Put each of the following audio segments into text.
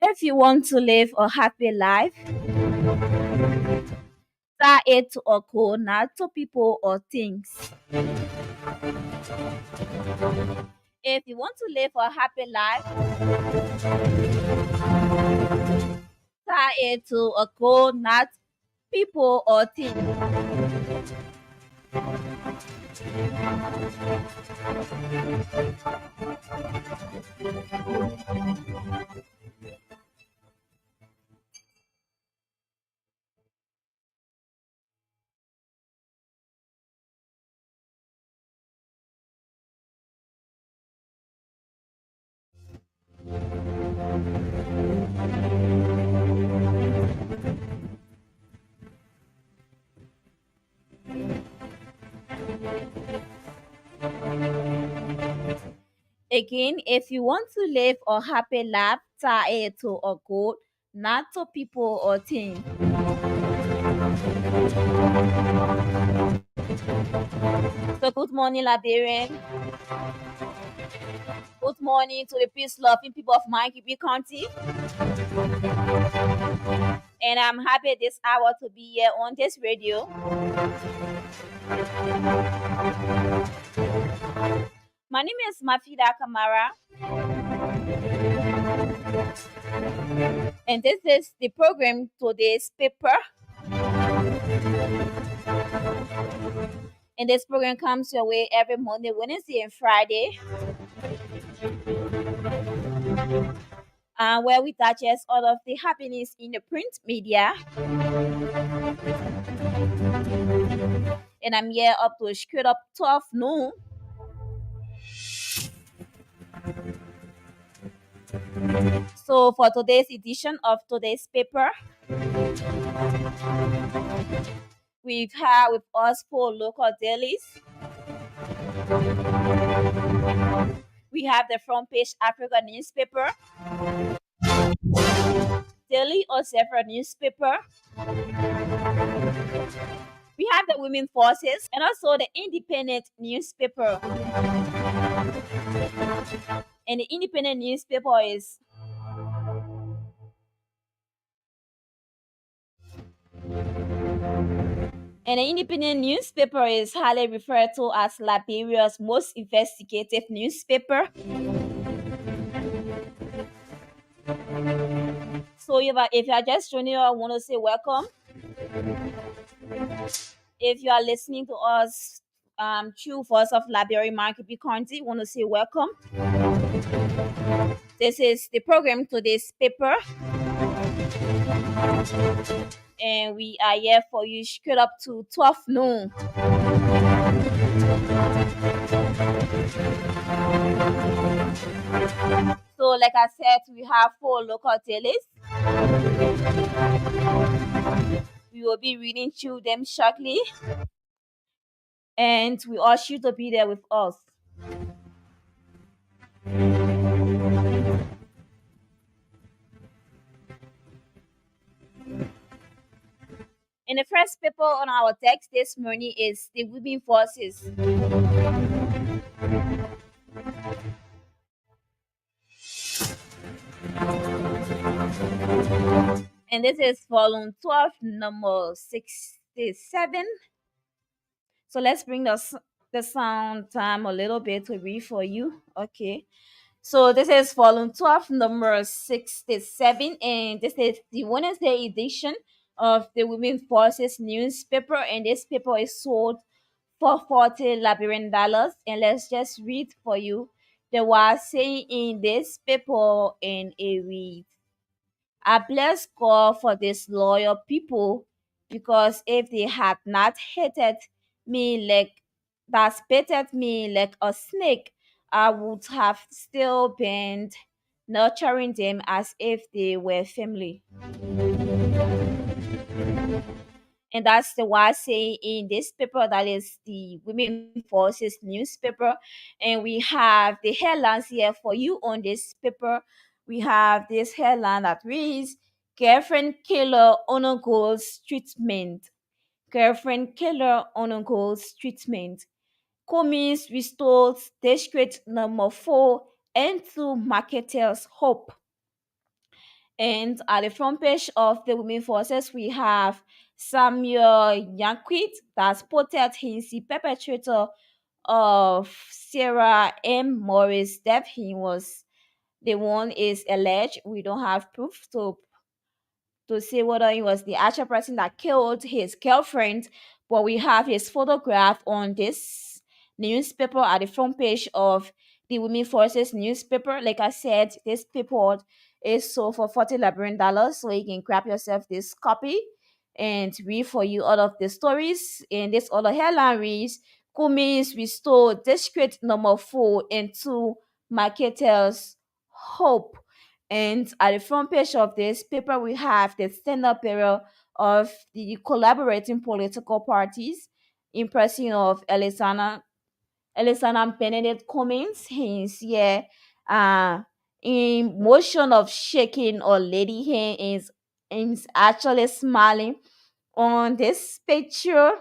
If you want to live a happy life, tie it to a goal, not to people or things. If you want to live a happy life, tie it to a goal, not people or things. Again, if you want to live a happy life, tie it to a goal, not to people or things. So, good morning, Liberian. Good morning to the peace loving people of Monkey County. And I'm happy this hour to be here on this radio. My name is Mafida Kamara, and this is the program Today's Paper. And this program comes your way every Monday, Wednesday, and Friday, where we digest all of the happenings in the print media. And I'm here up to straight up 12 noon. So for today's edition of Today's Paper, we've had with us four local dailies. We have the Front Page Africa newspaper, Daily Observer newspaper. We have the Women Forces and also the Independent newspaper. And the Independent newspaper is highly referred to as Liberia's most investigative newspaper. So if you are just joining us, I want to say welcome. If you are listening to us through Voice of Liberia Market County, I want to say welcome. This is the program Today's Paper. And we are here for you straight up to 12 noon. So, like I said, we have four local dailies. We will be reading through them shortly. And we ask you to be there with us. And the first paper on our text this morning is the Women Forces. And this is volume 12, number 67. So let's bring the sound time a little bit to read for you. Okay. So this is volume 12, number 67, and this is the Wednesday edition of the Women Forces newspaper, and this paper is sold for $40 Liberian. And let's just read for you the was saying in this paper, and it reads, I bless God for these loyal people, because if they had not hated me like that spitted me like a snake, I would have still been nurturing them as if they were family. And that's the why I say in this paper, that is the Women Forces newspaper. And we have the headlines here for you on this paper. We have this headline that reads, Girlfriend Killer Honor Goals Treatment. Girlfriend Killer Honor Goals Treatment. Commies restores district number 4 into marketers' hope. And at the front page of the Women Forces, we have Samuel Yanquit, that's spotted he's the perpetrator of Sarah M. Morris' death. He was the one is alleged. We don't have proof to say whether he was the actual person that killed his girlfriend, but we have his photograph on this newspaper at the front page of the Women Forces newspaper. Like I said, this paper is sold for $40 so you can grab yourself this copy and read for you all of the stories. And this other headline reads, Kumi's restore district number 4 into marketers' hope. And at the front page of this paper, we have the stand-up era of the collaborating political parties in person of Alexander Benedict Cummings. He's here in motion of shaking or lady hand is actually smiling on this picture.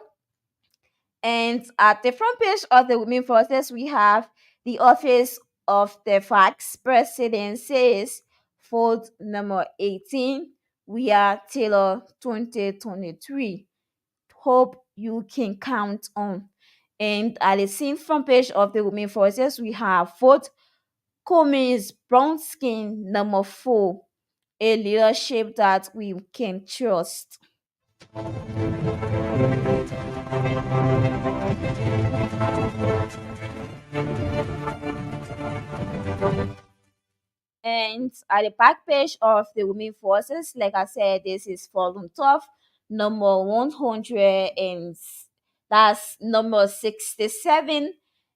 And at the front page of the Women Forces, we have the office of the Vice President says, fold number 18, we are Taylor 2023. Hope you can count on. And at the same front page of the Women Forces, we have Vote Cummings Brown Skin number 4, a leadership that we can trust. And at the back page of the Women Forces, like I said, this is volume 12, number 100, and that's number 67.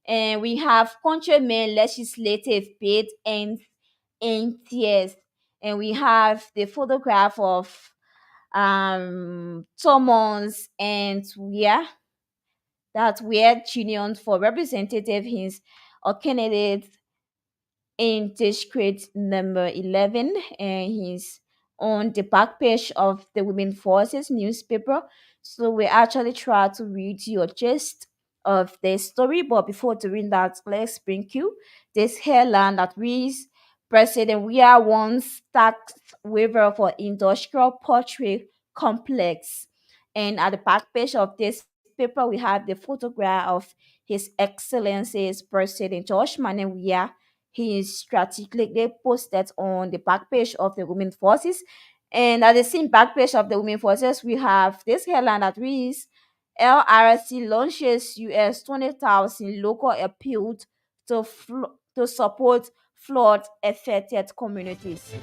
And we have countrymen legislative bid and in tears. And we have the photograph of Thomas and yeah, that weird union for representative his or candidate in district number 11, and he's on the back page of the Women Forces newspaper. So we actually try to read your gist of the story, but before doing that, let's bring you this headline that reads, President we are once tax waiver for industrial poultry complex. And at the back page of this paper, we have the photograph of His Excellency's President George Manewia. He is strategically posted on the back page of the Women Forces. And at the same back page of the Women Forces, we have this headline that reads, LRC launches US 20,000 local appeal to support flood affected communities.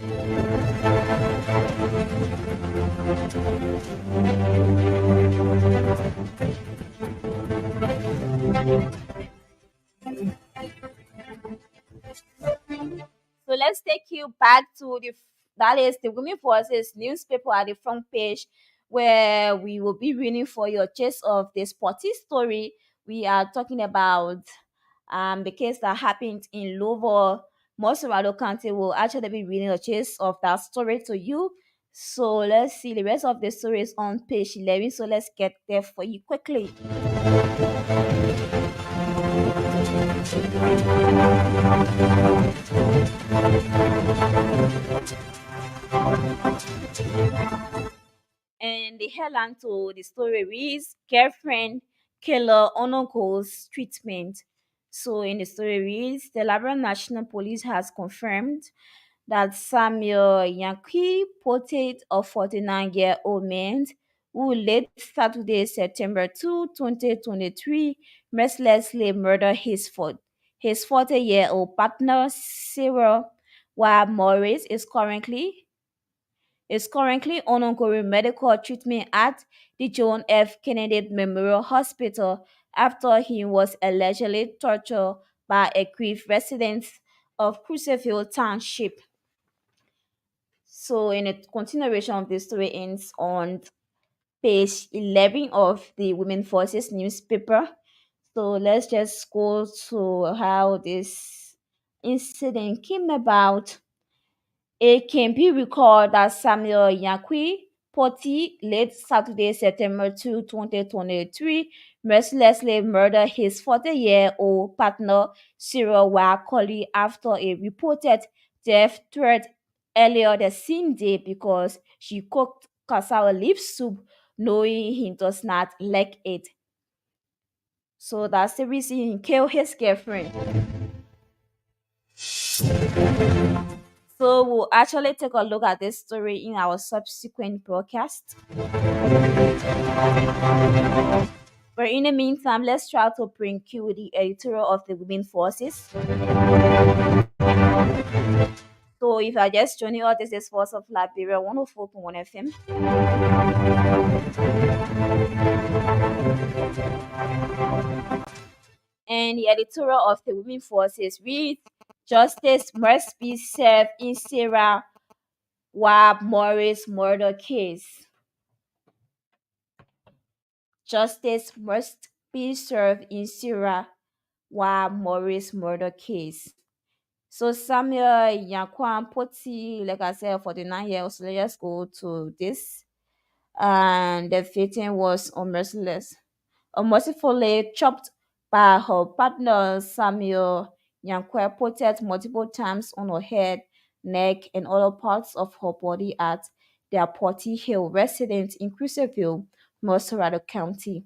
So let's take you back to that is the Women Forces newspaper at the front page, where we will be reading for your gist of this sporty story. We are talking about the case that happened in Louisville, Morado County. Will actually be reading a gist of that story to you. So let's see, the rest of the story is on page 11. So let's get there for you quickly. And the headline to the story reads, Girlfriend Killer Onogo's Treatment. So in the story reads, the Liberia National Police has confirmed that Samuel Yankee portrayed a 49-year-old man who late Saturday, September 2, 2023, mercilessly murdered his 40-year-old partner, Sarah, while Morris is currently on ongoing medical treatment at the John F. Kennedy Memorial Hospital after he was allegedly tortured by a grief resident of Crucifix Township. So, in a continuation of this story ends on page 11 of the Women Forces newspaper. So, let's just go to how this incident came about. It can be recalled that Samuel Yankee Poti, late Saturday, September 2, 2023, mercilessly murdered his 40-year-old partner, Cyril Wakoli, after a reported death threat earlier the same day because she cooked cassava leaf soup knowing he does not like it. So that's the reason he killed his girlfriend. So we'll actually take a look at this story in our subsequent broadcast. But in the meantime, let's try to bring you the editorial of the Women Forces. So if I just joining us, this is Force of Liberia 104.1 FM. And the editorial of the Women Forces reads: Justice must be served in Sarah Wab Morris murder case. Justice must be served in Sarah Wab Morris murder case. So Samuel Yankwan Poti, like I said, 49 years. So let's go to this. And the victim was unmercifully chopped by her partner Samuel Yankwe, potted multiple times on her head, neck, and other parts of her body at their Potty Hill residence in Cruceville, Morrisville County,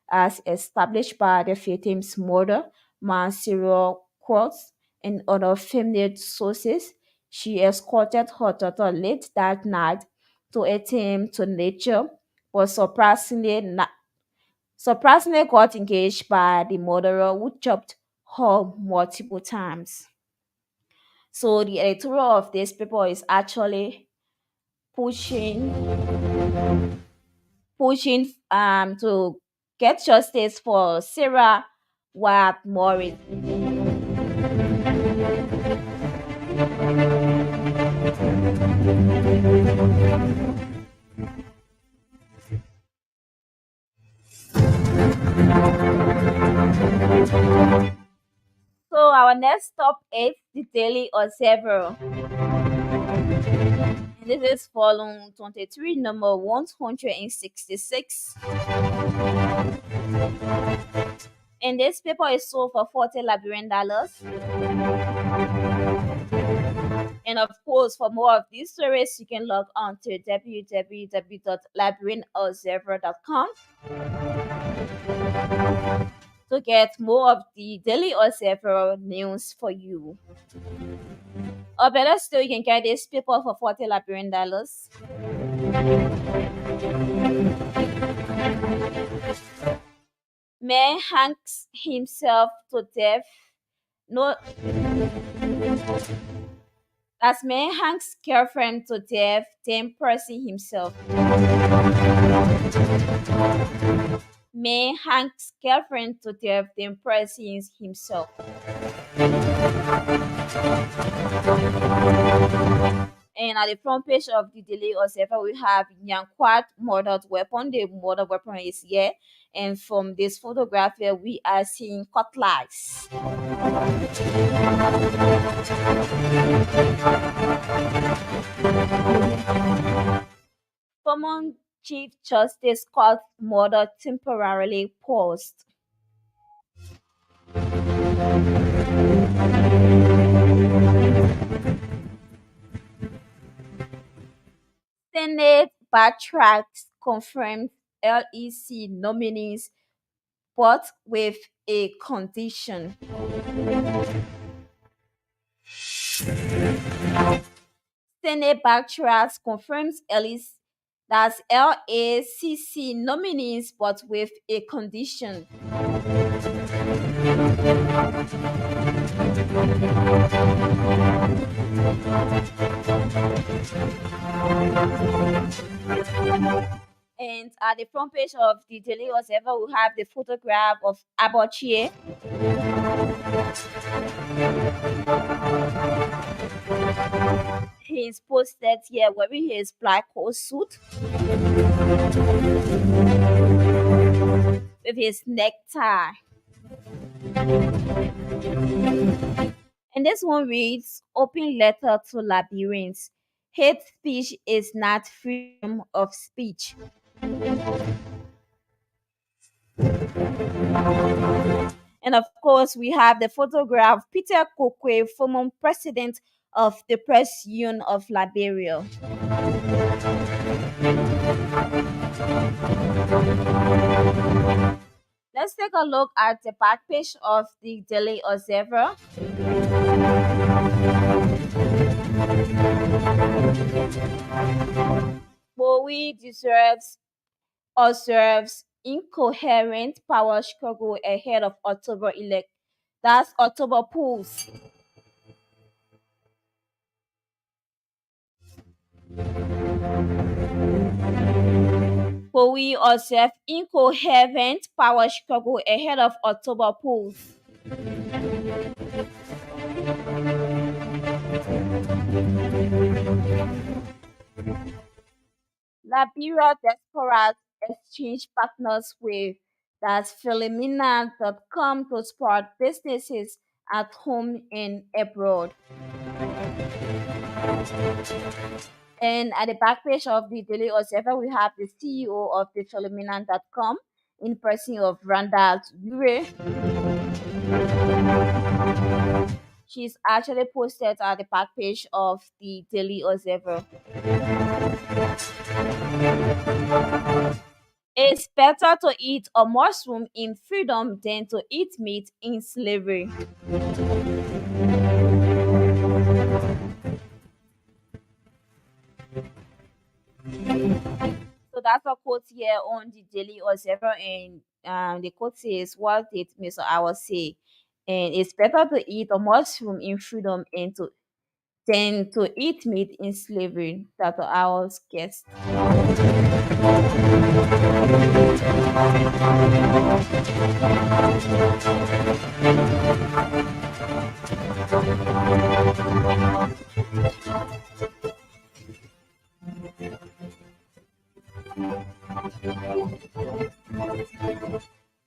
as established by the victim's mother, Mansiro Quartz, and other female sources. She escorted her daughter late that night to attend to nature, but surprisingly got engaged by the murderer who chopped her multiple times. So the editorial of this paper is actually pushing to get justice for Sarah Watt Morris. So our next stop is the Daily Observer. And this is volume 23, number 166. And this paper is sold for $40 Liberian. And of course, for more of these stories, you can log on to www.liberianobserver.com to get more of the Daily Observer news for you. Or better still, you can get this paper for $40 Liberian. Man hangs himself to death. No, as man hangs girlfriend to death, then pressing himself. Man hangs girlfriend to death, then pressing himself. And at the front page of the Daily Observer, we have Yankwat murdered weapon. The murder weapon is here. And from this photograph here, we are seeing cutlass. Former Chief Justice Court murder temporarily paused. Senate backtracks confirmed LEC nominees, but with a condition. Senate backtracks confirms that's LACC nominees, but with a condition. And at the front page of the Daily Observer, we have the photograph of Abochie. He is posted here wearing his black coat suit with his necktie. And this one reads, Open letter to Liberians. Hate speech is not freedom of speech. And of course, we have the photograph Peter Kokwe, former president of the Press Union of Liberia. Let's take a look at the back page of the Daily Observer. Bowie deserves observes incoherent power struggle ahead of October elect. That's October polls. Bowie observed incoherent power struggle ahead of October polls. Liberia diaspora exchange partners with that's Philomena.com to support businesses at home and abroad. And at the back page of the Daily Observer, we have the CEO of the Philomena.com in person of Randall Ure. She's actually posted at the back page of the Daily Observer. It's better to eat a mushroom in freedom than to eat meat in slavery. So that's a quote here on the Daily Observer, and the quote says, "What did Mr. Hour say?" And it's better to eat a mushroom in freedom and to than to eat meat in slavery. That's our guest.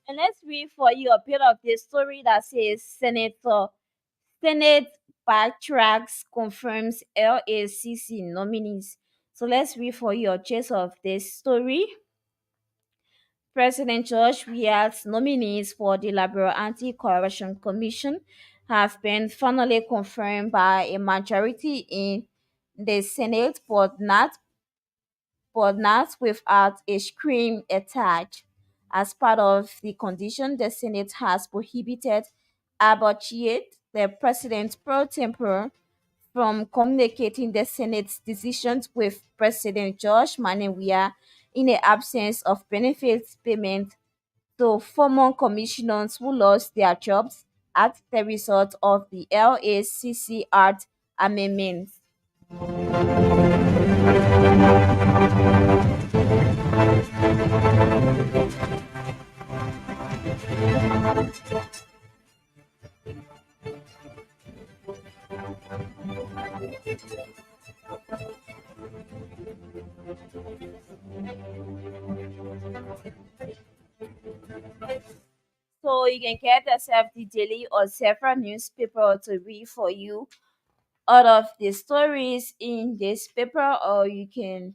And let's read for you a bit of the story that says Senate backtracks confirms LACC nominees. So let's read for you a gist of this story. President George Weah's nominees for the Liberal Anti-Corruption Commission have been finally confirmed by a majority in the Senate, but not without a screen attached. As part of the condition, the Senate has prohibited Abbott, the president pro tempore, from communicating the Senate's decisions with President George Weah in the absence of benefits payment to former commissioners who lost their jobs as the result of the LACC Act amendments. So you can get yourself the daily or several newspaper to read for you out of the stories in this paper, or you can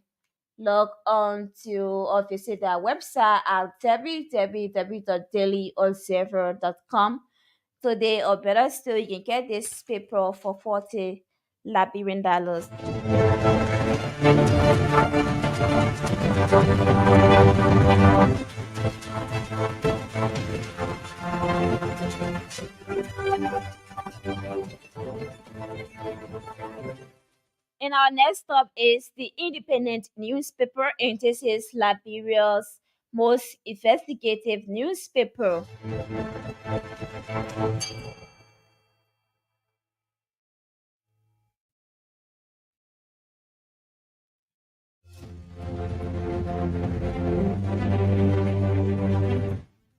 log on to or visit their website at www.dailyobserver.com. Today, or better still, you can get this paper for 40 Liberian dollars. And our next stop is the Independent newspaper, and this is Liberia's most investigative newspaper.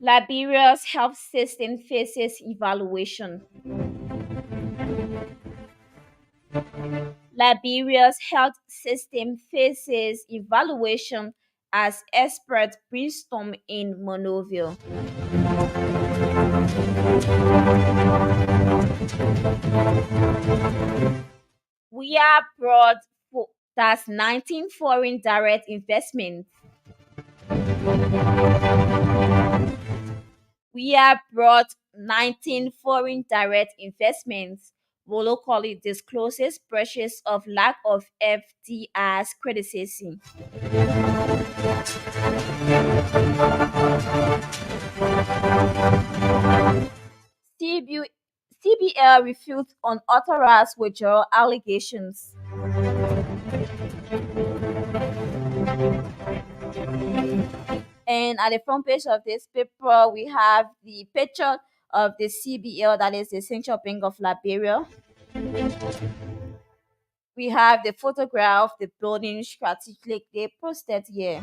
Liberia's health system faces evaluation. Liberia's health system faces evaluation as experts brainstorm in Monrovia. We are brought for that's 19 foreign direct investments. We have brought 19 foreign direct investments. Locally discloses pressures of lack of FDI's criticism. CB, CBL refutes unauthorized withdrawal allegations. And at the front page of this paper, we have the picture of the CBL, that is the Central Bank of Liberia. We have the photograph, the building strategically posted here.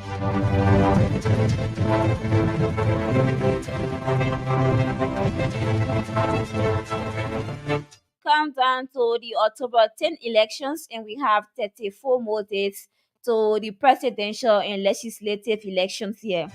Countdown to the October 10 elections, and we have 34 more days to the presidential and legislative elections here.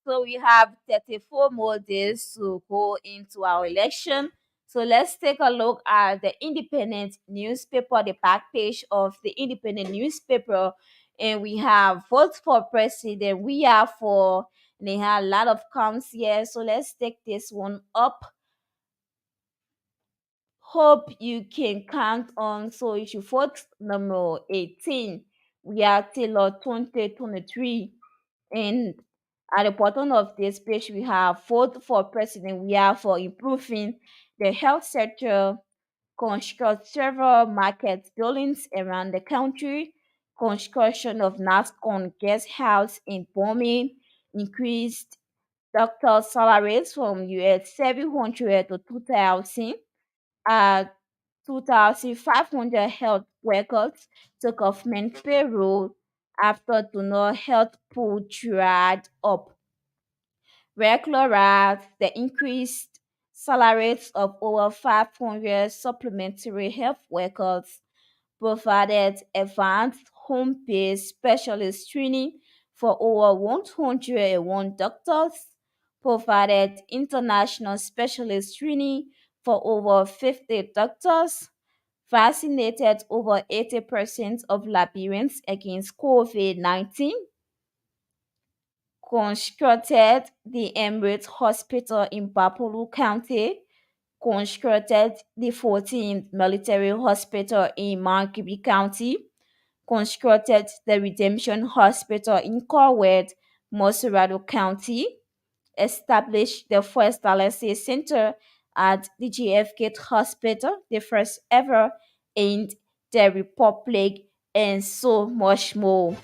So we have 34 more days to go into our election. So let's take a look at the independent newspaper, the back page of the independent newspaper. And we have votes for president. We are for, they have a lot of counts here. So let's take this one up. Hope you can count on. So you should vote number 18. We are till 2023. And at the bottom of this page, we have vote for president. We are for improving the health sector, construct several market buildings around the country, construction of NASCON guest house in Bombing, increased doctor salaries from US 700 to 2,000, 2,500 health workers to government payroll after the no health pool dried up. Regular rates, the increased salaries of over 500 supplementary health workers, provided advanced home-based specialist training for over 101 doctors, provided international specialist training for over 50 doctors, vaccinated over 80% of Liberians against COVID-19, constructed the Emirates Hospital in Bapolu County, constructed the 14th Military Hospital in Markibi County, constructed the Redemption Hospital in Corward, Mosurado County, established the first dialysis center at the GF Gate Hospital, the first ever in the Republic, and so much more.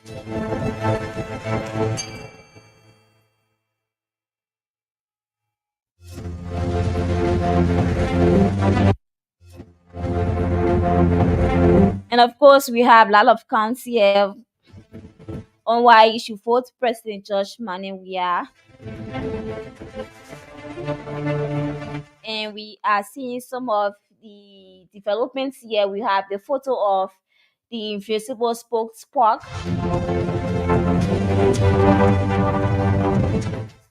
And of course, we have a lot of counts here on why you should vote President George Manewia. And we are seeing some of the developments here. We have the photo of the invisible spokespark.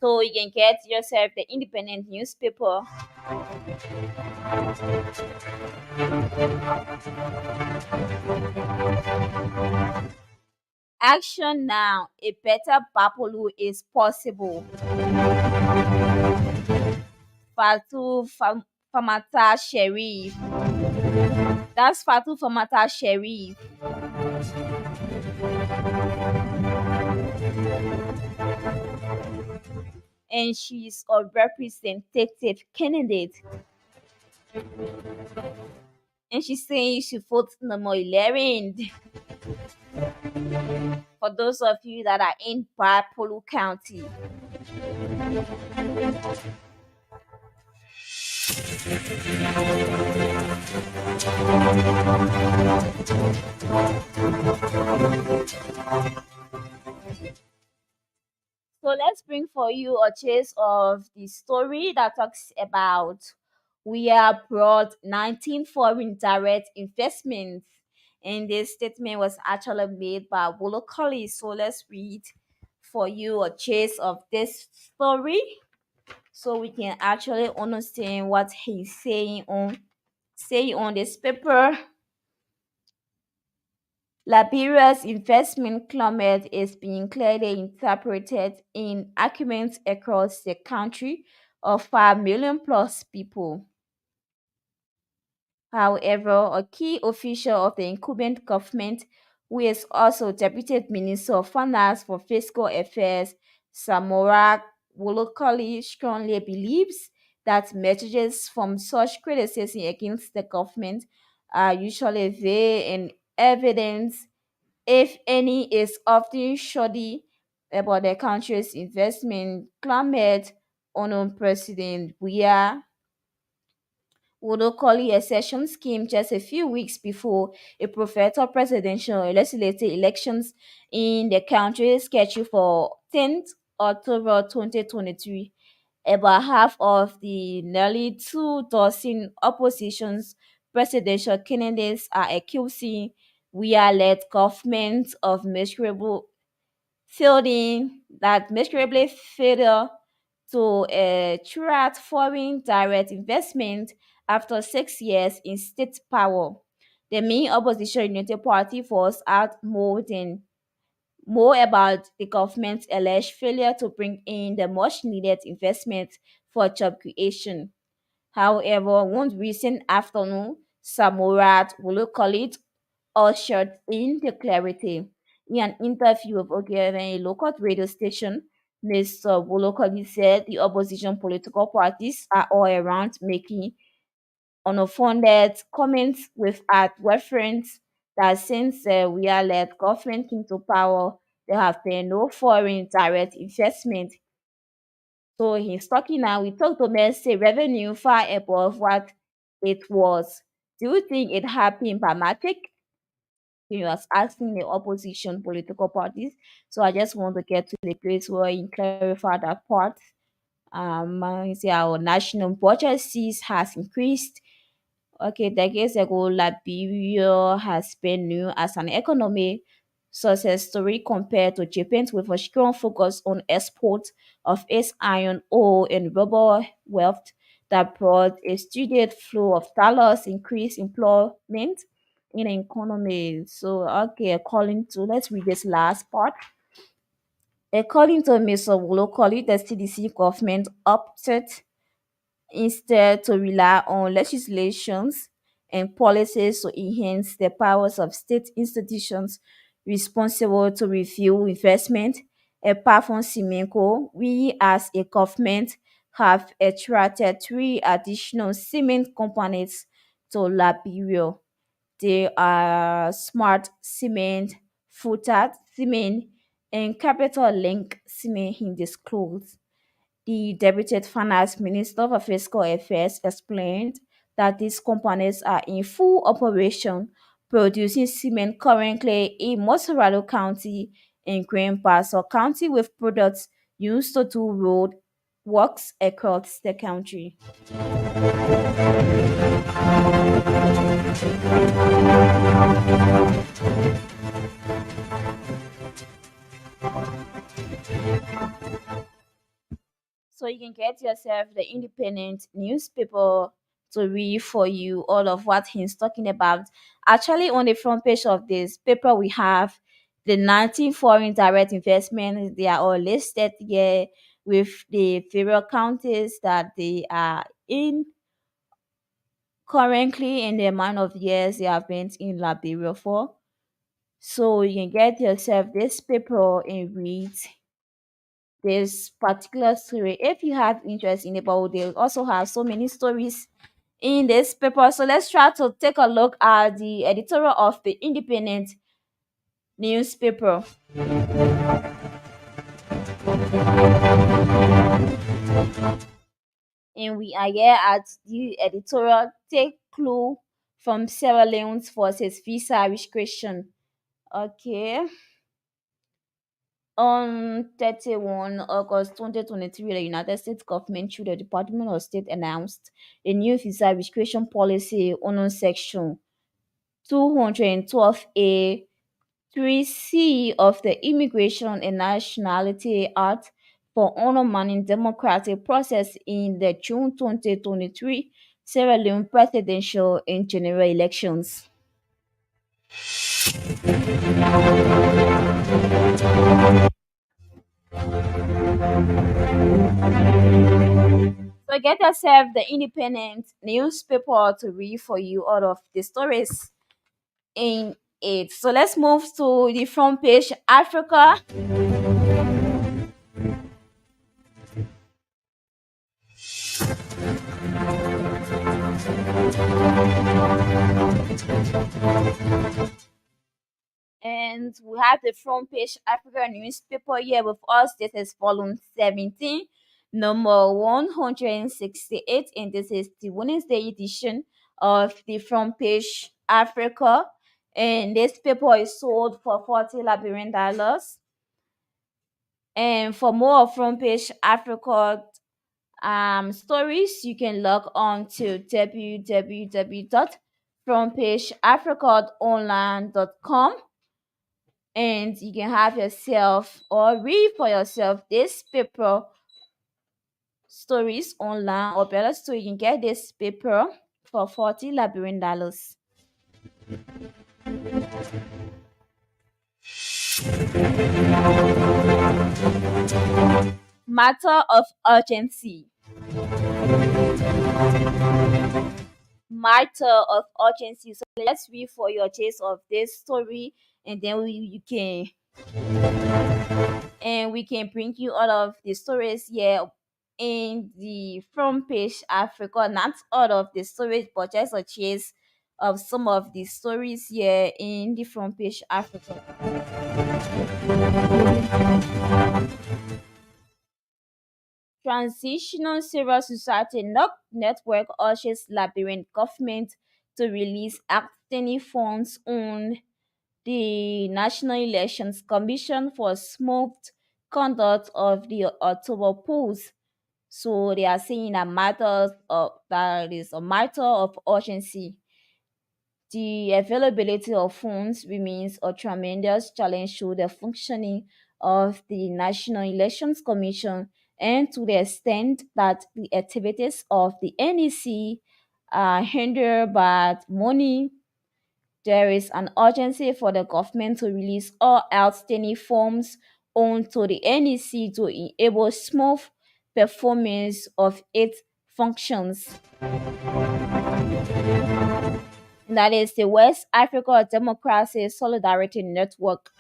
So you can get yourself the independent newspaper. Action now. A better Bapolu is possible. Famata Sherif. That's Fatu Famata Sherif. And she's a representative candidate. And she's saying she votes number 11. For those of you that are in Bapolu County. So let's bring for you a chase of the story that talks about we are brought 19 foreign direct investments. And this statement was actually made by Wolokoli. So let's read for you a chase of this story so we can actually understand what he's saying on this paper. Liberia's investment climate is being clearly interpreted in arguments across the country of 5 million plus people. However, a key official of the incumbent government, who is also Deputy Minister of Finance for Fiscal Affairs, Samora Wolokoli, strongly believes that messages from such criticism against the government are usually vague and evidence, if any, is often shoddy about the country's investment climate. On President Buya Wodokoli accessions came just a few weeks before a prophetic presidential and legislative elections in the country scheduled for 10th October 2023. About half of the nearly 2 dozen opposition's presidential candidates are accusing we-led government of miserable fielding that miserably failed to attract foreign direct investment after 6 years in state power. The main opposition United Party forced out more about the government's alleged failure to bring in the much needed investment for job creation. However, one recent afternoon, Samurat Wolokolit ushered in the clarity. In an interview with a local radio station, Mr. Wolokoli said the opposition political parties are all around making unfounded comments without reference that since the we-led government came to power, there have been no foreign direct investment. So he's talking now. We talked domestic revenue far above what it was. Do you think it happened by magic? He was asking the opposition political parties. So I just want to get to the place where you clarify that part. You see our national budget sees has increased. Okay, decades ago, Liberia has been new as an economy success story compared to Japan, with a strong focus on export of its iron ore and rubber wealth that brought a steady flow of dollars, increased employment in the economy. So, okay, according to, let's read this last part. According to Mr. Wolokoli, the CDC government opted instead to rely on legislations and policies to enhance the powers of state institutions responsible to review investment. Apart from Simenko, we as a government have attracted 3 additional cement companies to Liberia. They are Smart Cement, Footat Cement, and Capital Link Cement in disclosed. The Deputy Finance Minister for Fiscal Affairs explained that these companies are in full operation, producing cement currently in Mosserado County and Green Paso County, with products used to do road works across the country. So you can get yourself the independent newspaper to read for you all of what he's talking about. Actually, on the front page of this paper, we have the 19 foreign direct investments. They are all listed here with the various counties that they are in currently and the amount of years they have been in Liberia for. So you can get yourself this paper and read this particular story if you have interest in it, but they also have so many stories in this paper. So let's try to take a look at the editorial of the independent newspaper. And we are here at the editorial. Take clue from Sierra Leone's versus visa restriction. Okay. On 31 August 2023, the United States government through the Department of State announced a new visa restriction policy on Section 212A 3C of the Immigration and Nationality Act for undermining democratic process in the June 2023 Sierra Leone presidential and general elections. So get yourself the independent newspaper to read for you out of the stories in it. So let's move to the front page Africa. And we have the front page Africa newspaper here with us. This is volume 17, number 168, and this is the Wednesday edition of the front page Africa. And this paper is sold for 40 Liberian dollars. And for more front page Africa stories, you can log on to www.frontpageafricaonline.com, and you can have yourself or read for yourself this paper stories online, or better still, you can get this paper for 40 Liberian dollars. Matter of urgency. Matter of urgency. So let's read for your taste of this story, and then we can bring you all of the stories here in the front page Africa. Not all of the stories, but just a chase of some of the stories here in the front page Africa. Transitional Civil Society Network urges Liberian government to release outstanding funds on the National Elections Commission for smooth conduct of the October polls. So they are saying that is a matter of urgency. The availability of funds remains a tremendous challenge to the functioning of the National Elections Commission, and to the extent that the activities of the NEC are hindered by money, there is an urgency for the government to release all outstanding funds onto the NEC to enable smooth performance of its functions. That is the West Africa Democracy Solidarity Network.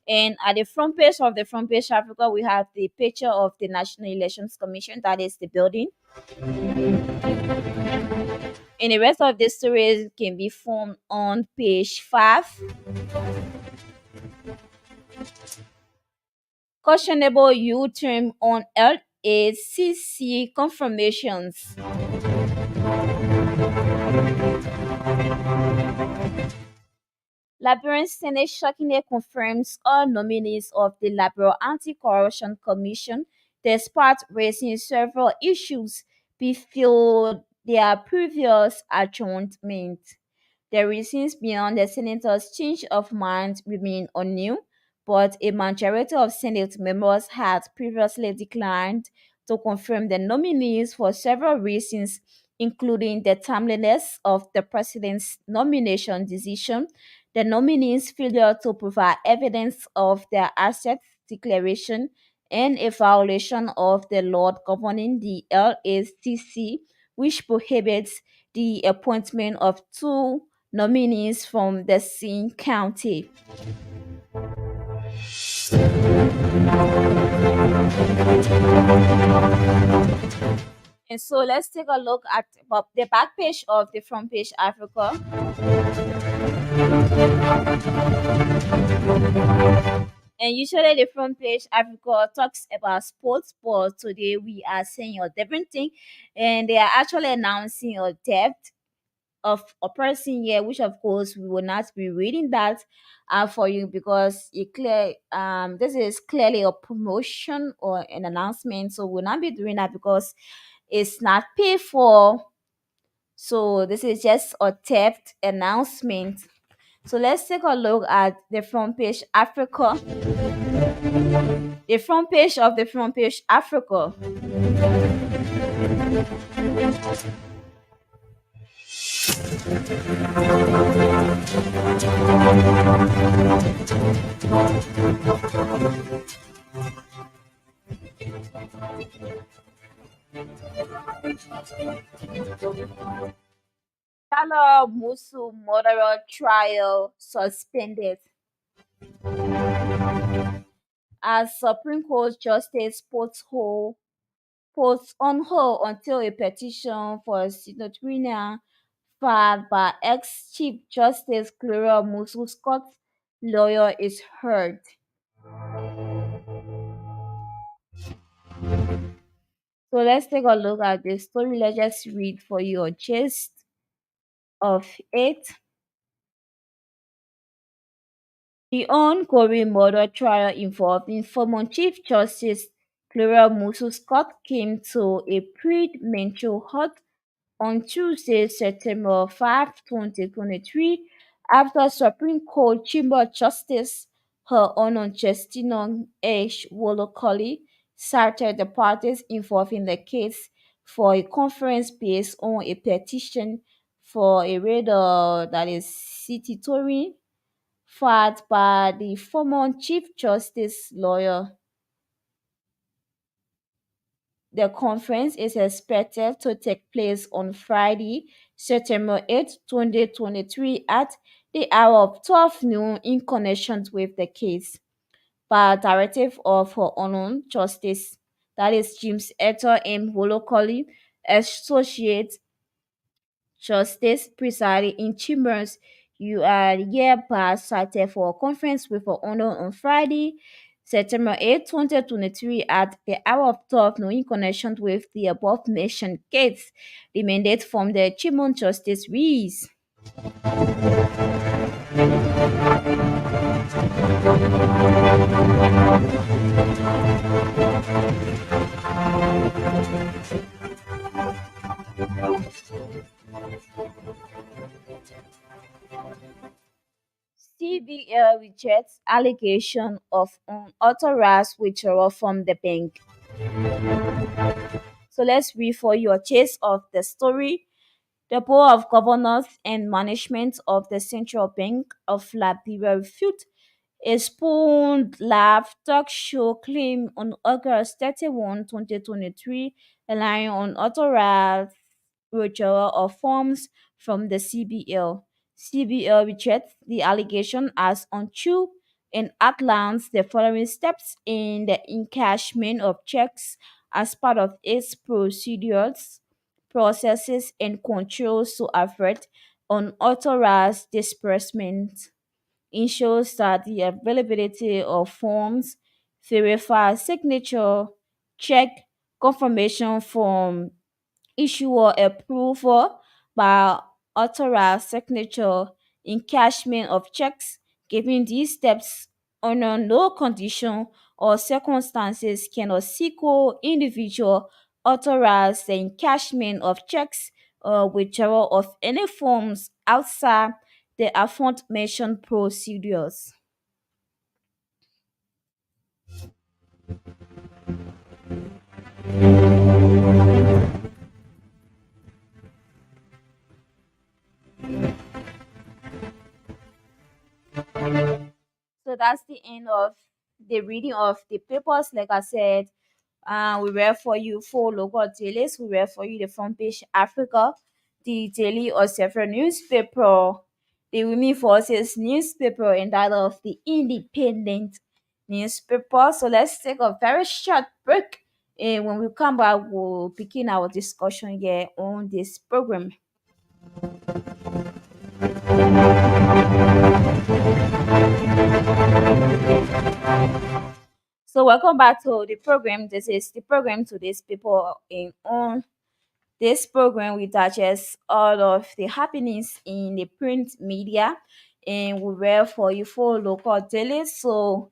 And at the front page of the front page Africa, we have the picture of the National Elections Commission, that is the building. And the rest of the stories can be found on page 5. Questionable U-turn on LACC confirmations. Liberian Senate shockingly confirms all nominees of the Liberal Anti-Corruption Commission, despite raising several issues before their previous adjournment. The reasons beyond the senator's change of mind remain unknown, but a majority of Senate members had previously declined to confirm the nominees for several reasons, including the timeliness of the president's nomination decision, the nominees' failure to provide evidence of their asset declaration, and a violation of the law governing the LACC, which prohibits the appointment of two nominees from the same county. And so let's take a look at the back page of the front page Africa. And usually the front page Africa talks about sports, but today we are saying a different thing, and they are actually announcing a debt of a person here, which of course we will not be reading that for you, because this is clearly a promotion or an announcement, so we'll not be doing that because it's not paid for. So this is just a theft announcement. So let's take a look at the front page Africa. The front page of the front page Africa. Shala Musu murderer trial suspended as Supreme Court Justice puts on hold until a petition for senatorial filed by ex-Chief Justice Clara Musu Scott's lawyer is heard. So let's take a look at the story. Let's just read for you a gist of it. The ongoing murder trial involving former Chief Justice Clara Musu Scott came to a premenstrual halt on Tuesday, September 5, 2023, after Supreme Court Chamber Justice Her Honor Justina H. Wolokoli cited the parties involved in the case for a conference based on a petition for a rather that is citatory filed by the former Chief Justice lawyer. The conference is expected to take place on Friday, September 8, 2023 at the hour of 12 noon in connection with the case. By directive of Her Honor Justice, that is James Etter M. Wolokoli, Associate Justice presiding in chambers, you are hereby cited for a conference with Her Honor on Friday, September 8, 2023 at the hour of 12 noon in connection with the above mentioned case. The mandate from the Chamber Justice reads. CBL rejects allegation of unauthorized withdrawal from the bank. So let's read for you a chase of the story. The Board of Governors and Management of the Central Bank of Liberia refute a spoon live talk show claim on August 31, 2023, relying on authorized withdrawal of funds from the CBL. CBL rejects the allegation as untrue and outlines the following steps in the encashment of checks as part of its procedures, processes, and controls to avert unauthorized disbursement, ensures that the availability of forms, verify signature, check confirmation from issuer approval by authorized signature, encashment of checks. Given these steps, under no condition or circumstances can a single individual authorize the encashment of checks or withdrawal of any forms outside the aforementioned procedures. So that's the end of the reading of the papers. Like I said, we read for you four local dailies. We read for you the front page Africa, the Daily or several newspaper, the Women Forces newspaper, and that of the Independent newspaper. So let's take a very short break. And when we come back, we'll begin our discussion here on this program. So welcome back to the program. This is the program to these people in on this program. We digest all of the happenings in the print media, and we read for you for local daily. So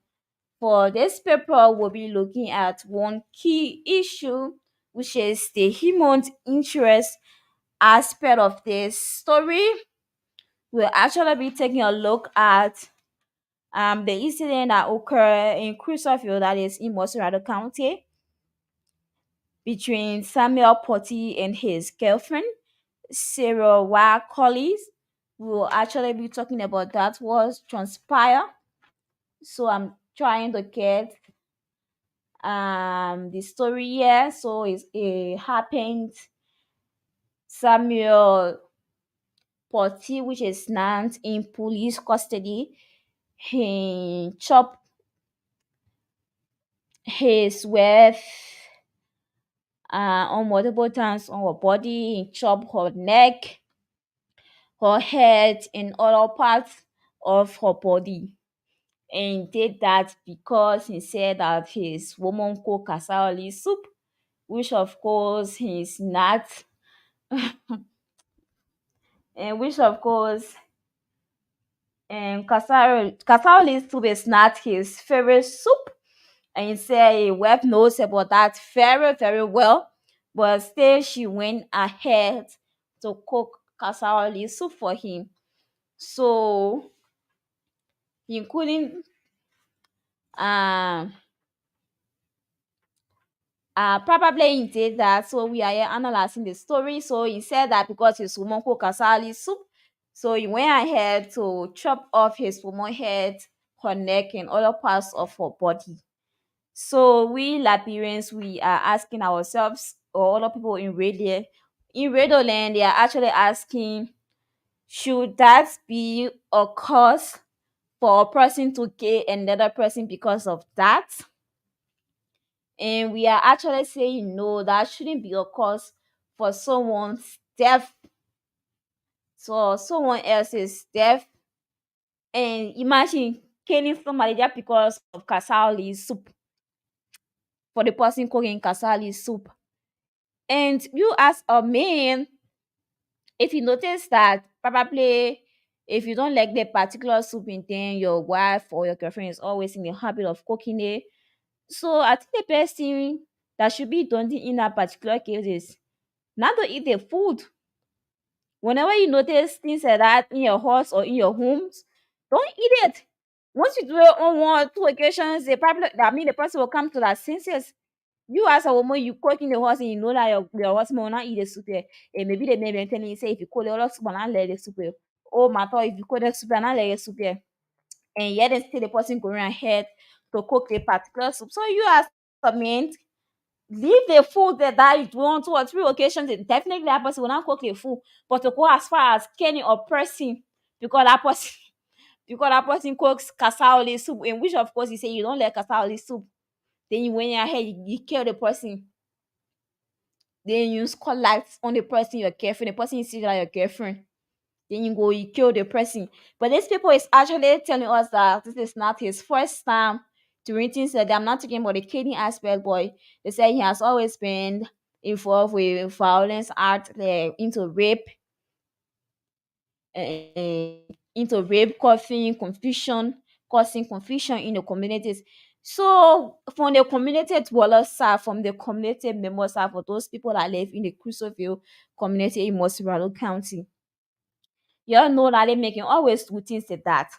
for this paper, we'll be looking at one key issue, which is the human interest aspect of this story. We'll actually be taking a look at the incident that occurred in Crusoeville, that is in Moserado County, between Samuel Potty and his girlfriend. serial collies. We will actually be talking about that was transpire. So I'm trying to get the story here. So it happened Samuel Potty, which is now in police custody. He chopped his wife on multiple times on her body. He chopped her neck, her head, and other parts of her body. And did that because he said that his woman cooked cassava soup, which of course he's not, and which of course cassava soup is not his favorite soup. And he said his wife knows about that very, very well. But still, she went ahead to cook cassava soup for him. So he couldn't um probably he did that. So we are here analyzing the story. So he said that because his woman cooked cassava soup, so he went ahead to chop off his woman head, her neck, and other parts of her body. So we Liberians, we are asking ourselves, or other people in radio land, they are actually asking, should that be a cause for a person to kill another person because of that? And we are actually saying no, that shouldn't be a cause for someone's death, so someone else's death. And imagine killing somebody just because of cassava soup, for the person cooking cassava soup. And you as a man, if you notice that probably if you don't like the particular soup in then your wife or your girlfriend is always in the habit of cooking it, so I think the best thing that should be done in that particular case is not to eat the food. Whenever you notice things like that in your house or in your homes, don't eat it. Once you do it on one or two occasions, the person will come to that senses. You as a woman, you cook in the house and you know that your husband will not eat the soup here. And maybe they may be telling you, say, if you cook the other soup and not let the soup here. Oh, my God, if you cook the soup and not let the soup here. And yet, still the person going ahead to cook the particular soup. So you as a man, leave the food there that you do on two or three occasions. And definitely that person will not cook the food. But to go as far as killing a person because that person because that person cooks cassava soup, in which of course you say you don't like cassava soup, then you went ahead, you kill the person. Then you call lights on the person your girlfriend, the person you see like your girlfriend. Then you go, you kill the person. But these people is actually telling us that this is not his first time doing things like that. I'm not talking about the killing aspect, but they say he has always been involved with violence, art, like into rape, causing confusion in the communities. So from the community dweller side, from the community member side, for those people that live in the Crusoeville community in Mosiralo County, you all know that they making always do things like that,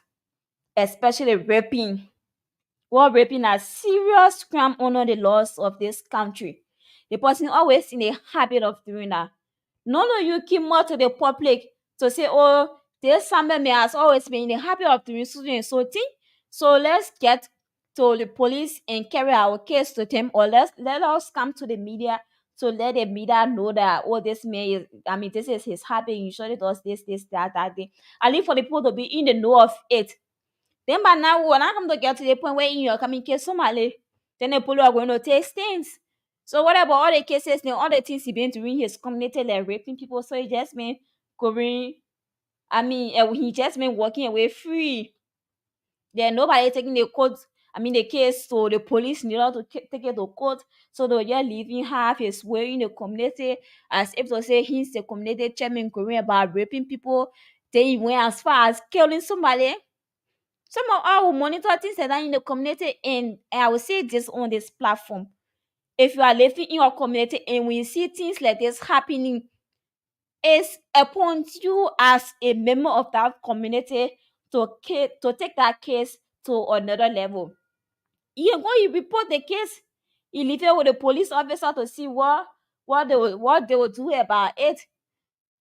especially raping. While raping a serious crime under the laws of this country. The person always in the habit of doing that. None of you came out to the public to say, oh, this somebody may has always been in the habit of doing something and so thing. So let's get to the police and carry our case to them, or let us come to the media to let the media know that, oh, this man is, this is his habit, he usually does this, that thing. I need for the people to be in the know of it. Then by now, when I come to get to the point where you're coming case somebody, then the police are going to take things. So what about all the cases and all the things he been doing his community, like raping people? So he just been going, he just been walking away free. Then nobody taking the court, the case, so the police need to take it to court. So they're just leaving half his way in the community as if to say he's the community chairman going about raping people. Then he went as far as killing somebody. Some of our monitor things like that in the community, and I will say this on this platform. If you are living in your community and when you see things like this happening, it's upon you as a member of that community to take that case to another level. You go, you report the case, you leave it with the police officer to see what they will do about it.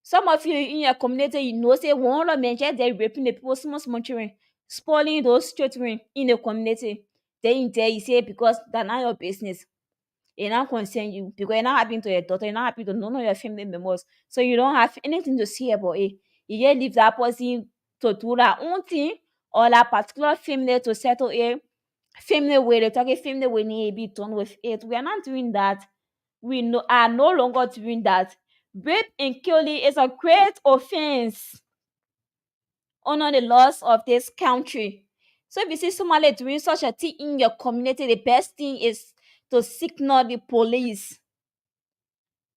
Some of you in your community, you know, say one of men just there raping the people, small small children, spoiling those children in the community. Then you tell you say because that's not your business. It not concern you because it not happen to your daughter, it not happen to none of your family members. So you don't have anything to say about it. You just leave that person to do that own thing or that particular family to settle it. Family way they talk a family way need be done with it. We are not doing that. Are no longer doing that. Rape and killing is a great offense under the laws of this country. So if you see somebody doing such a thing in your community, the best thing is to signal the police.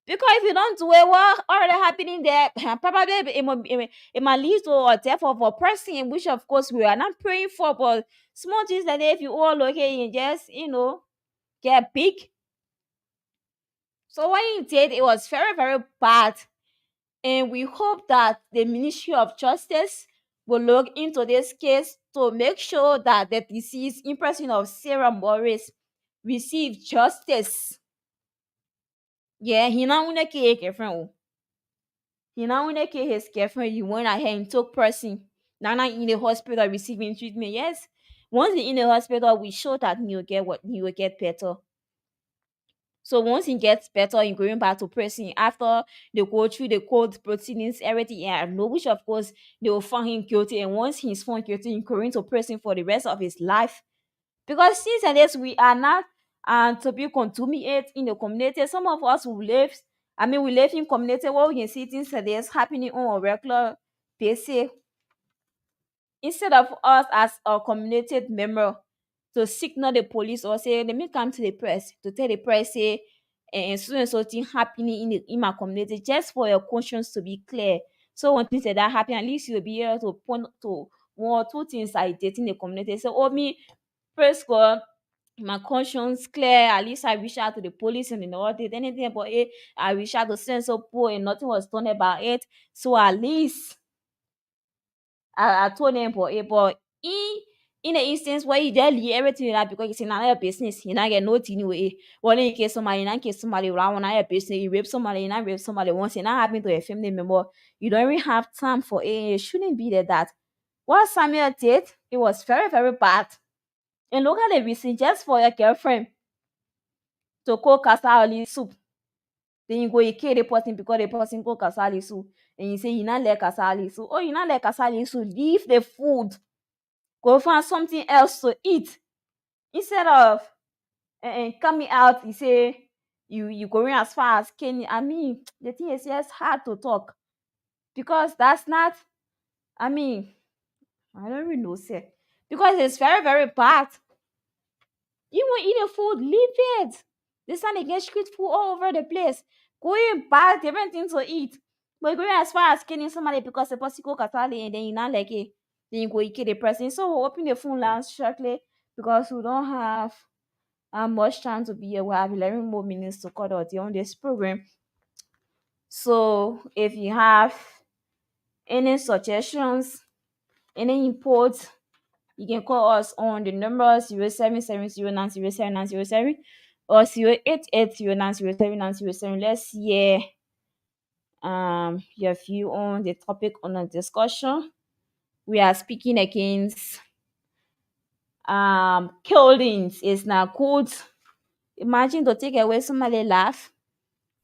Because if you don't do it, what already happening there? Probably it might lead to a death of a person, which of course we are not praying for. But small things like that, if you all okay, you just get big. So what he did, it was very very bad, and we hope that the Ministry of Justice will look into this case to make sure that the deceased in person of Sarah Morris receive justice. Yeah, he not want to kill his girlfriend. He not want to kill his girlfriend. He went ahead and took person. Now in the hospital receiving treatment. Yes, once he in the hospital, we show that he will get what he will get better. So once he gets better in going back to prison, after they go through the court proceedings, everything, yeah, I know, which of course they will find him guilty. And once he's found guilty, in going to prison for the rest of his life. Because since and this we are not to be consummate in the community. Some of us who live, we live in community where we can see things like this happening on a regular basis. Instead of us as a community member to signal the police or say let me come to the press to tell the press say so and so thing happening in my community, just for your conscience to be clear. So when things like that happen, at least you'll be able to point to one or two things I did in the community. So me, praise God, my conscience clear. At least I reach out to the police and they never did anything about it. I reach out to sense of poor and nothing was done about it. So at least I told him for it, but in the instance where he just leave everything like because it's none of your business, you not get no thing anyway. Well, in case somebody, you not case somebody around none of your business, you rape somebody, you not rape somebody once, it not happen to a family member, you don't even have time for it. It shouldn't be like that. What Samuel did, it was very, very bad. And look at the reason just for your girlfriend to cook casserole soup. Then you go you kill the person because the person cook casserole soup. And you say you not like casserole soup. Oh, you not like casserole soup. Leave the food. Go find something else to eat instead of coming out. You say you going as far as Kenya. The thing is just hard to talk because that's not. I mean, I don't really know, say, because it's very very bad. You want eat the food, leave it. This time they get street food all over the place. Go and buy different things to eat. But going as far as killing somebody because the person cook atali and then you not like it, then you go you kill the person. So we'll open the phone lines shortly because we don't have much time to be here. We have 11 more minutes to cut out on this program. So if you have any suggestions, any input, you can call us on the number 0770907907 or 0880907907. Let's hear your view on the topic on the discussion. We are speaking against killings is not good. Imagine to take away somebody life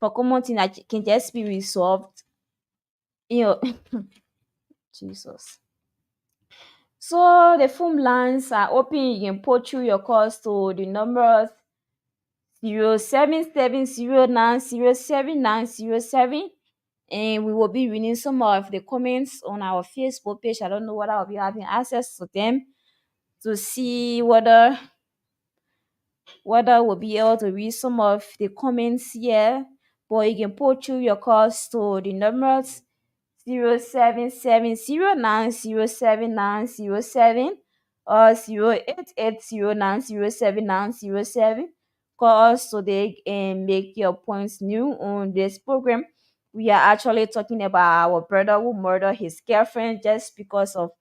for common thing that can just be resolved. You know, Jesus. So the phone lines are open. You can put through your calls to the numbers 0770907907, and we will be reading some of the comments on our Facebook page. I don't know whether I'll be having access to them to see whether we'll be able to read some of the comments here, but you can put through your calls to the numbers 0770907907 or 0880907907. Call us today and make your points new on this program. We are actually talking about our brother who murdered his girlfriend just because of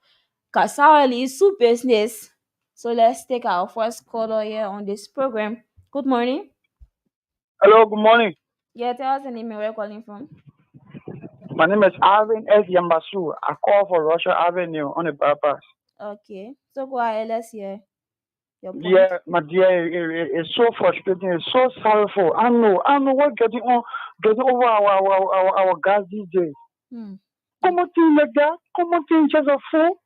Kasawali soup business. So let's take our first caller here on this program. Good morning. Hello, good morning. Yeah, tell us the name and where you're calling from. My name is Alvin S. Yambasu. I call for Russia Avenue on the bypass. Okay. So go ahead, let's hear your point. Yeah, my dear, it's so frustrating. It's so sorrowful. I know what's getting over our guys these days. Hmm. Common thing like that. Common thing just a fool.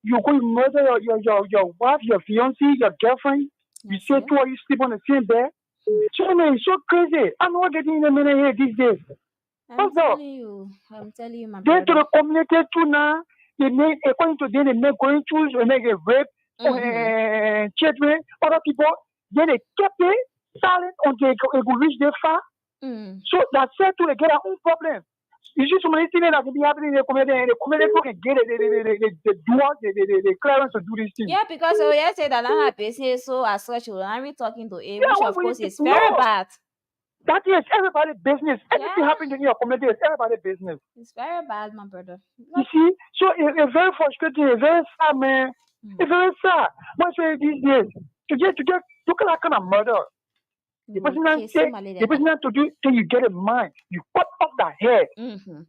You go and murder your wife, your fiance, your girlfriend. You Yes, say yeah. two of you sleep on the same bed. Hmm. So man, it's so crazy. I'm not getting in a minute here these days. I'm What's up? telling you. I'm telling you, my Then to brother. the community too now, they make according to them, they make going through and make a rape Mm-hmm. children, other people. Then they kept it silent until it could reach their far. Mm. So that said to they get our own problem. You see so many things that can be happening in the community, and the community people can get it, the doers, the clearance to do these things. Yeah, because we just say that I'm a business, so as such, we'll not be talking to a, Yeah, which what of will you course think? is very No, bad. that is everybody's business. Anything Yeah, happening in your community is everybody's business. it's very bad, my brother. You Because, see, so it's very frustrating. It's very sad, man. mm, It's very sad. What's these days? To get look at that kind of murder. you The go person that kiss say him a little the person bit. that to do till you get a mind. You cut off the head. Mm-hmm.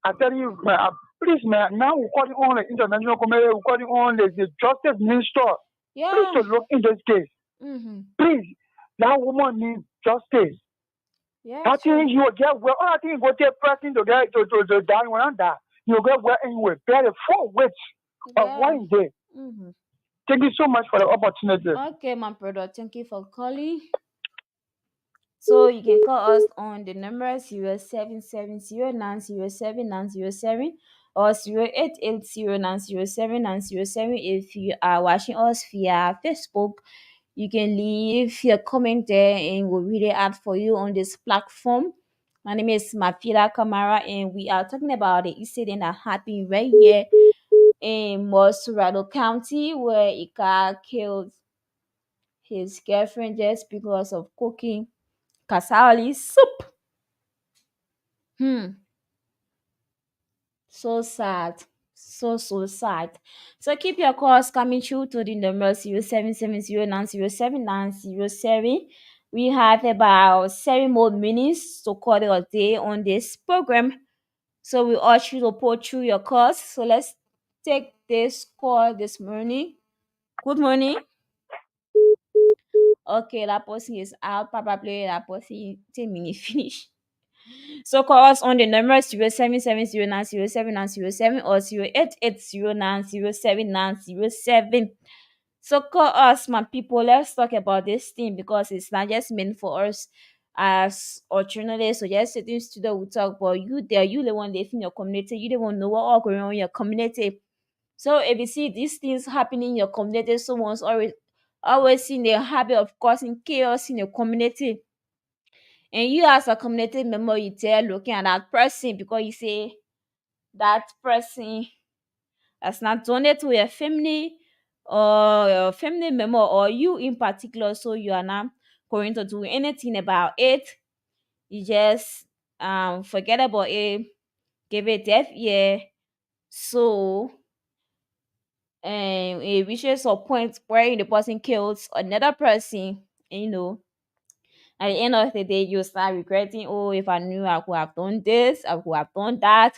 I tell you, man, please, man. Now we're calling on the international community. We're calling on the justice minister. Please Yeah. to look in this case. Mm-hmm. Please, that woman needs justice. Yeah, I sure. think you will get well. I think you go take person to get to die when that. You'll get well anyway. Better 4 weeks of Yeah. one day. Mm-hmm. Thank you so much for the opportunity. Okay, my brother. Thank you for calling. So you can call us on the number 0770907907 or 0880907907. If you are watching us via Facebook, you can leave your comment there and we'll read it out for you on this platform. My name is Mafila Kamara and we are talking about the incident that happened right here in Mosurado County where a car killed his girlfriend just because of cooking Kasali soup. Hmm. So sad. So sad. So keep your calls coming through to the number 0770907907. We have about 7 more minutes to call it a day on this program. So we urge you to put through your calls. So let's take this call this morning. Good morning. Okay, that person is out. Probably that person 10 minutes finish. So call us on the number 0770907907 or 0880907907. So call us, my people. Let's talk about this thing because it's not just meant for us as or journalists or just sitting studio we talk, but you there, you the one living in your community, you the one know what all going on in your community. So if you see these things happening in your community, someone's always in the habit of causing chaos in your community, and you as a community member you there looking at that person because you say that person has not done it to your family or your family member or you in particular, so you are not going to do anything about it. You just forget about it, give it deaf ear. So it reaches a point where the person kills another person, and at the end of the day, you start regretting, oh, if I knew I could have done this, I could have done that.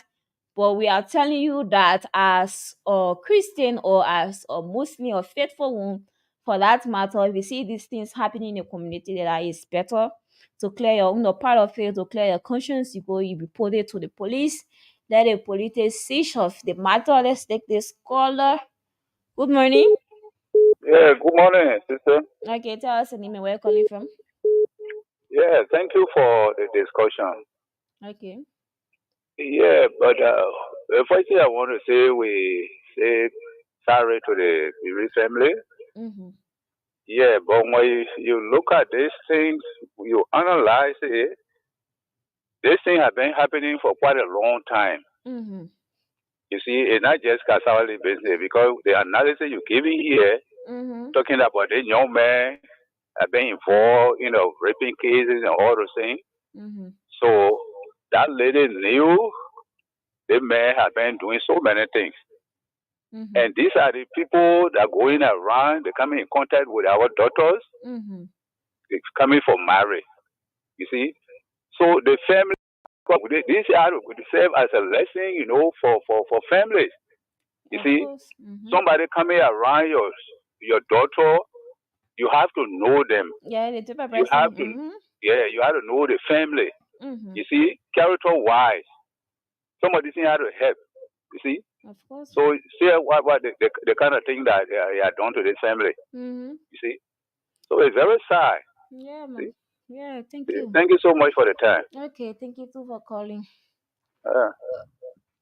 But we are telling you that as a Christian or as a Muslim or faithful one, for that matter, if you see these things happening in your community, that it's better to clear your own part of it, to clear your conscience. You go, you report it to the police. Let the police take siege of the matter. Let's take this caller. Good morning. Yeah, good morning, sister. Okay, tell us the name and where you're calling from. Yeah, thank you for the discussion. Okay. Yeah, but the first thing I want to say, we say sorry to the bereaved family. Mm-hmm. Yeah, but when you look at these things, you analyze it, this thing has been happening for quite a long time. Mm-hmm. You see, it's not just Kasawali business because the analysis you're giving here, Mm-hmm. talking about the young man have been involved, raping cases and all those things. Mm-hmm. So that lady knew the man had been doing so many things. Mm-hmm. And these are the people that are going around, they come in contact with our daughters, Mm-hmm. it's coming for marriage. You see? So the family This had to serve as a lesson, for families. You Of see, course. Mm-hmm. somebody coming around your daughter, you have to know them. Yeah, the type of You have person. to, Mm-hmm. yeah, you have to know the family. Mm-hmm. You see, character wise, some of these things have to help. You see, Of course. so see what the kind of thing that they are done to this family. Mm-hmm. You see, so it's very sad. Yeah, See? man. Yeah, thank you. Thank you so much for the time. Okay, thank you too for calling. Uh,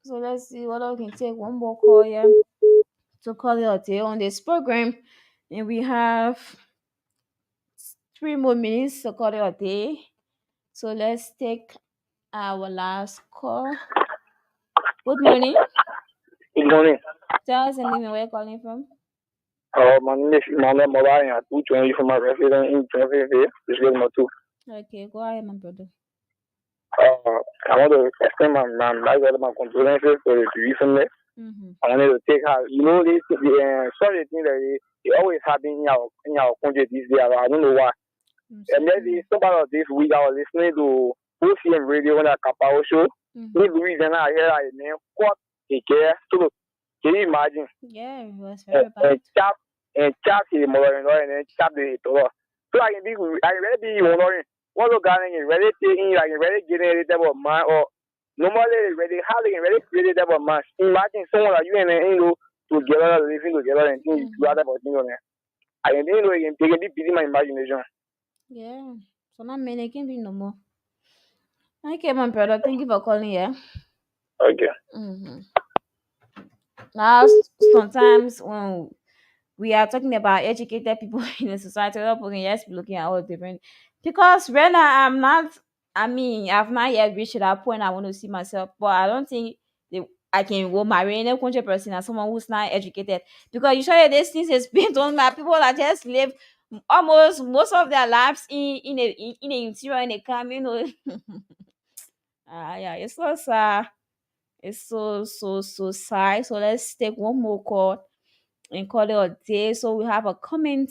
So let's see what I can take one more call, yeah, to call it a day on this program. And we have 3 more minutes to call it a day. So let's take our last call. Good morning. Good morning. Tell us the name and where you're calling from. My name is Emmanuel Mola, and I do join you from my resident in Jersey, which is my two. Okay, go ahead, my brother. I want to extend my condolences to the recently. Mm-hmm. I wanted to take her. Some of the things that they always happen in our country these days. I don't know why. And maybe some part of this week I was listening to OCM radio on a Kapao show. Mm-hmm. This reason I hear I name what he care. So can you imagine? Yeah, it was very And bad. chap the mother and then chap the door. So I really be wondering what the guy is really taking like really getting a type of man or normally really how they really create a type of man. Imagine someone like you and together living together and things Mm-hmm. do other things on it. I didn't know they can be busy my imagination. Yeah. So not many can be no more. Okay, my brother. Thank you for calling. Yeah. Okay. Mm-hmm. Now, sometimes when we are talking about educated people in the society, we're not looking, yes, looking at all different. Because when I'm not, I mean, I've not yet reached that point I want to see myself, but I don't think I can go marry any country person as someone who's not educated. Because usually these things is being done by people that just live almost most of their lives in a interior in a camp, yeah, it's so sad. It's so sad. So let's take one more call and call it a day. So we have a comment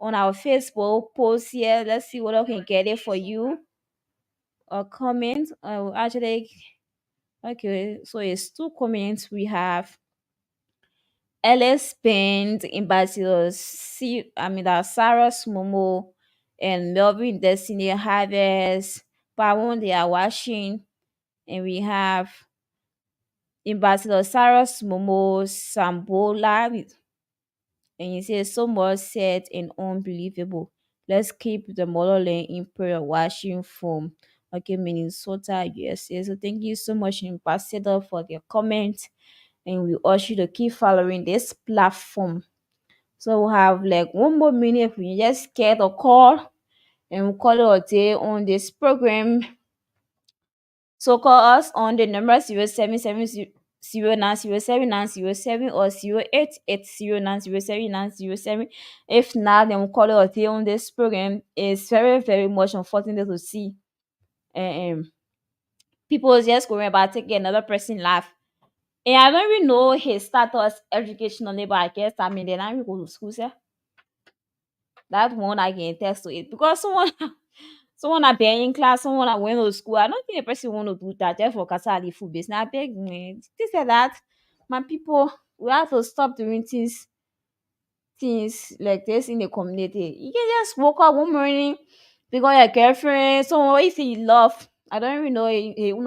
on our Facebook post here. Let's see what I can get it for you. A comment. Actually, okay. So it's two comments. We have LS Paint, Ambassadors. See, I mean that Sarah Momo and Melvin Destiny Harvest. Pawon they are watching, and we have Ambassador Sarah Momo Sambola and he says, so much said and unbelievable. Let's keep the motherland in prayer, watching from okay, Minnesota, USA. So thank you so much, Ambassador, for the comment. And we urge you to keep following this platform. So we'll have like 1 more minute. If we just get a call and we'll call it a day on this program. So call us on the number 0770 or 0880907907. If not, then we'll call it a day on this program. It's very, very much unfortunate to see um people just going about taking another person life. And I don't even know his status educationally, but I guess I mean then I go to school, sir. That one I can attest to it. Because someone I been in class, someone I went to school. I don't think a person want to do that just for Kasali food business. I beg me. They said that my people we have to stop doing things like this in the community. You can just wake up one morning because your girlfriend, someone if you love. I don't even know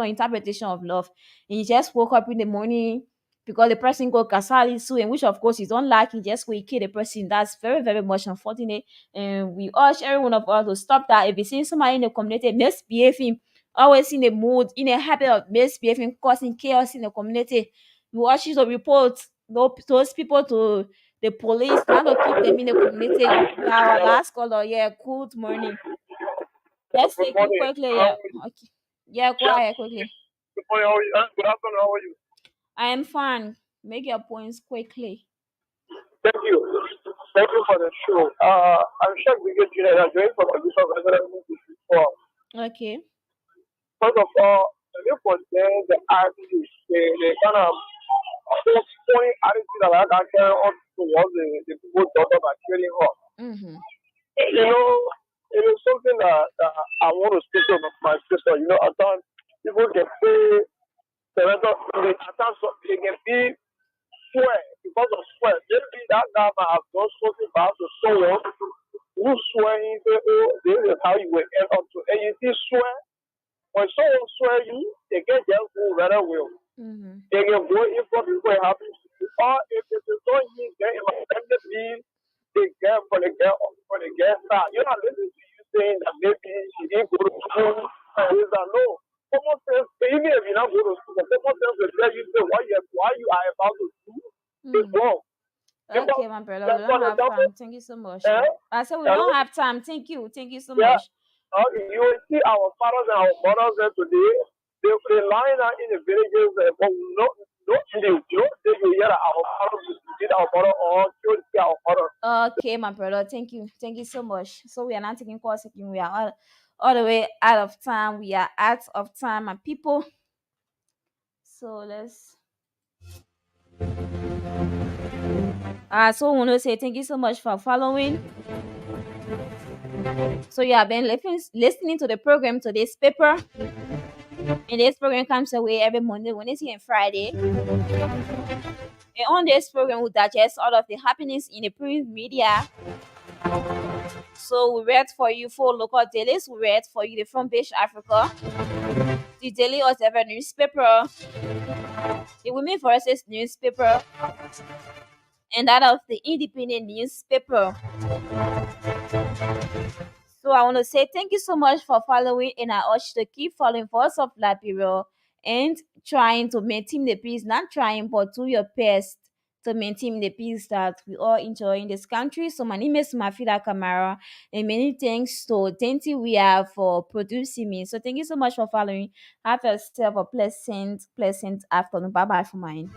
interpretation of love. And you just woke up in the morning because the person go kasali soon, which of course you don't like, you just go you kill the person. That's very, very much unfortunate. And we urge every one of us to stop that. If you see somebody in the community misbehaving, always in a mood, in a habit of misbehaving, causing chaos in the community, we urge you to report those people to the police, not to keep them in the community. Our last caller, yeah, good morning. Let's Good take you morning. quickly, How yeah. are you? Okay. Yeah, go Yes. ahead quickly. Good morning. How are you? Good afternoon. How are you? I am fine. Make your points quickly. Thank you. Thank you for the show. I'm sure we get you that join from a bishop before. Okay. First of all, the new concerns the artists, the kind of point attitude that I can carry on towards the people daughter by killing her. Mm-hmm. You know, it is something that I want to speak to my sister. At times, people can say parental they attach they can be swear because of swear. Maybe that guy might have done something bad to someone who swear he say, oh, this is how you will end up to. And you see, swear, when someone swear you, they get their food rather well. Mm-hmm. They can go in for people happen to you. Or if it is not you, then it might be the girl for the girl side. You're not listening to you saying that maybe she didn't go to school. And he's like, no. Common sense, even if you not go to school, common sense will tell you say why you are about to do is Mm. wrong. Okay, Because, my brother, we like, don't for have example, time. Thank you so much. eh, I said we hello? don't have time. Thank you so Yeah, much. you will see our fathers and our mothers there today. They lying out in the villages, but no, they will hear that our fathers did our mother or killed our mother. Okay, my brother, thank you so much. So we are not taking calls again. We are all the way out of time. We are out of time, my people. So let's. So we want to say thank you so much for following. So you have been listening to the program today's paper. And this program comes away every Monday, Wednesday, and Friday. And on this program, we digest all of the happenings in the print media. So we read for you for local dailies. We read for you the Front Page Africa, the Daily Observer newspaper, the Women Voices newspaper, and that of the Independent newspaper. So I want to say thank you so much for following, and I urge you to keep following Voice of Liberia and trying to maintain the peace. Not trying, but do your best to maintain the peace that we all enjoy in this country. So my name is Mafida Kamara, and many thanks to Denti we have for producing me. So thank you so much for following. Have yourself a pleasant afternoon. Bye bye for mine.